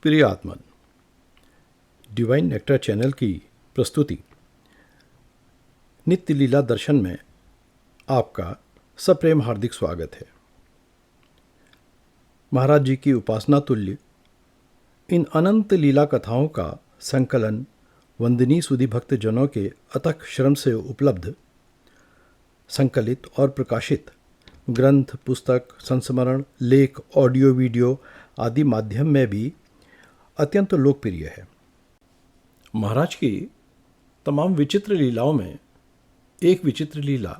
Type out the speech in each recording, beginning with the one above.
प्रिय आत्मन, divine nectar channel की प्रस्तुति नित्य लीला दर्शन में आपका सप्रेम हार्दिक स्वागत है। महाराज जी की उपासना तुल्य इन अनंत लीला कथाओं का संकलन वंदनीय सुधी भक्त जनों के अथक श्रम से उपलब्ध, संकलित और प्रकाशित ग्रंथ, पुस्तक, संस्मरण, लेख, ऑडियो, वीडियो आदि माध्यम में भी अत्यंत लोकप्रिय है। महाराज की तमाम विचित्र लीलाओं में एक विचित्र लीला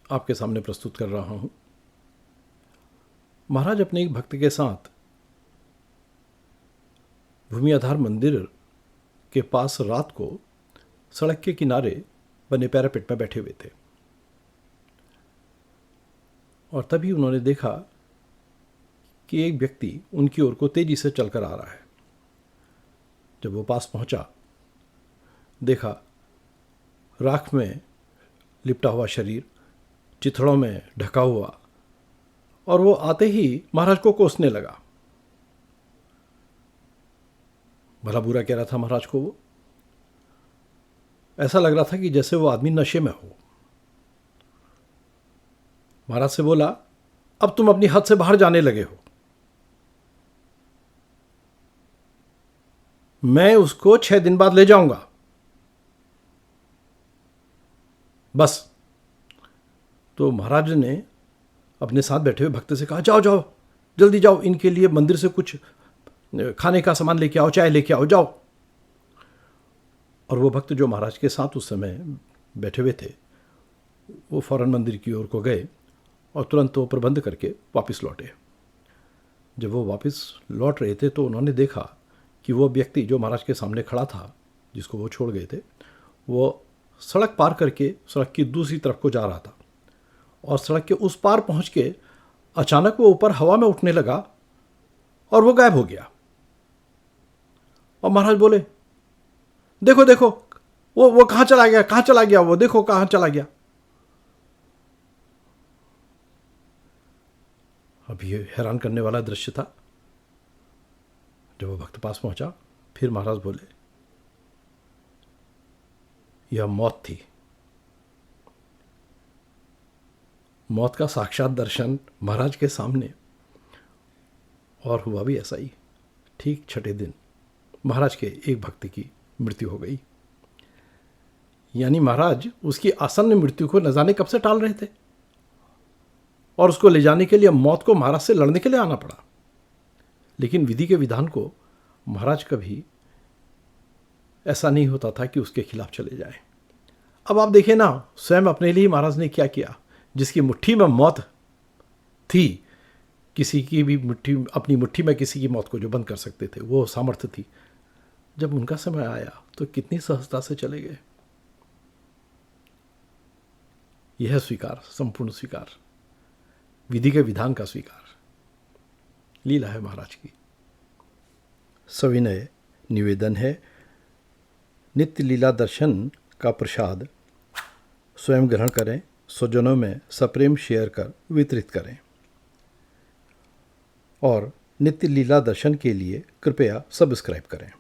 आपके सामने प्रस्तुत कर रहा हूं। महाराज अपने एक भक्त के साथ भूमि आधार मंदिर के पास रात को सड़क के किनारे बने पैरापेट में बैठे हुए थे और तभी उन्होंने देखा कि एक व्यक्ति उनकी ओर को तेजी से चलकर आ रहा है। जब वो पास पहुंचा, देखा राख में लिपटा हुआ शरीर, चिथड़ों में ढका हुआ, और वो आते ही महाराज को कोसने लगा। भला बुरा कह रहा था महाराज को। वो ऐसा लग रहा था कि जैसे वो आदमी नशे में हो। महाराज से बोला, अब तुम अपनी हद से बाहर जाने लगे हो। मैं उसको 6 दिन बाद ले जाऊंगा, बस। तो महाराज ने अपने साथ बैठे हुए भक्त से कहा, जाओ जाओ, जल्दी जाओ, इनके लिए मंदिर से कुछ खाने का सामान लेके आओ, चाय लेके आओ, जाओ। और वो भक्त जो महाराज के साथ उस समय बैठे हुए थे, वो फौरन मंदिर की ओर को गए और तुरंत वो प्रबंध करके वापस लौटे। जब वो वापस लौट रहे थे तो उन्होंने देखा कि वो व्यक्ति जो महाराज के सामने खड़ा था, जिसको वो छोड़ गए थे, वो सड़क पार करके सड़क की दूसरी तरफ को जा रहा था और सड़क के उस पार पहुंच के अचानक वो ऊपर हवा में उठने लगा और वो गायब हो गया। और महाराज बोले, देखो देखो, वो कहाँ चला गया, कहाँ चला गया, वो देखो कहाँ चला गया। अब ये हैरान करने वाला दृश्य था। जब वो भक्त पास पहुंचा, फिर महाराज बोले, यह मौत थी। मौत का साक्षात दर्शन महाराज के सामने। और हुआ भी ऐसा ही। ठीक 6ठे दिन महाराज के एक भक्त की मृत्यु हो गई। यानी महाराज उसकी आसन्न मृत्यु को न जाने कब से टाल रहे थे और उसको ले जाने के लिए मौत को महाराज से लड़ने के लिए आना पड़ा। लेकिन विधि के विधान को महाराज कभी ऐसा नहीं होता था कि उसके खिलाफ चले जाए। अब आप देखें ना, स्वयं अपने लिए महाराज ने क्या किया। जिसकी मुट्ठी में मौत थी, किसी की भी मुट्ठी, अपनी मुट्ठी में किसी की मौत को जो बंद कर सकते थे, वो सामर्थ्य थी। जब उनका समय आया तो कितनी सहजता से चले गए। यह स्वीकार, संपूर्ण स्वीकार, विधि के विधान का स्वीकार, लीला है महाराज की। सविनय निवेदन है, नित्य लीला दर्शन का प्रसाद स्वयं ग्रहण करें, स्वजनों में सप्रेम शेयर कर वितरित करें और नित्य लीला दर्शन के लिए कृपया सब्सक्राइब करें।